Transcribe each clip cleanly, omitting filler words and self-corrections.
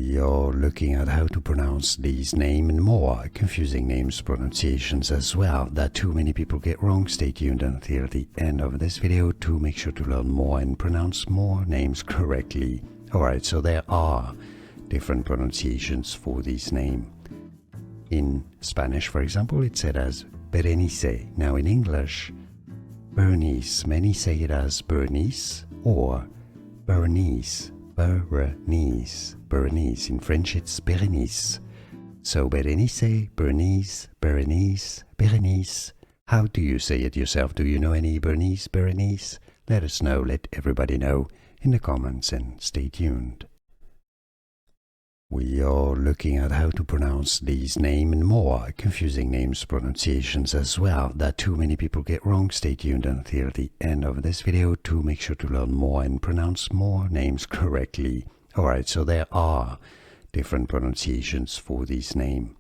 We are looking at how to pronounce these names and more confusing names pronunciations as well that too many people get wrong. Stay tuned until the end of this video to make sure to learn more and pronounce more names correctly. Alright, so there are different pronunciations for this name. In Spanish, for example, it's said as Berenice. Now in English, Berenice. Many say it as Berenice or Berenice. Berenice. Berenice. In French, it's Berenice. So Berenice, Berenice, Berenice, Berenice. How do you say it yourself? Do you know any Berenice, Berenice? Let us know, let everybody know in the comments, and stay tuned. We are looking at how to pronounce these names and more confusing names pronunciations as well that too many people get wrong. Stay tuned until the end of this video to make sure to learn more and pronounce more names correctly. Alright, so there are different pronunciations for this name.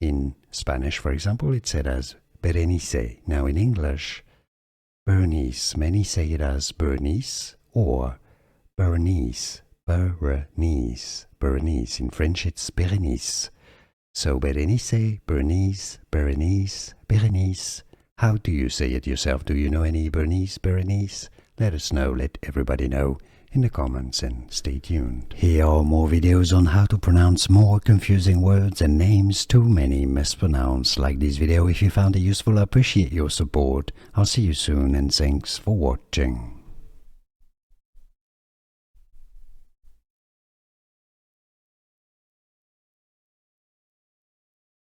In Spanish, for example, it's said as Berenice. Now in English, Berenice. Many say it as Berenice or Berenice. Berenice. Berenice. In French, it's Berenice. So Berenice, Berenice, Berenice, Berenice. How do you say it yourself? Do you know any Berenice, Berenice? Let us know, let everybody know in the comments, and stay tuned. Here are more videos on how to pronounce more confusing words and names too many mispronounced. Like this video if you found it useful. I appreciate your support. I'll see you soon, and thanks for watching.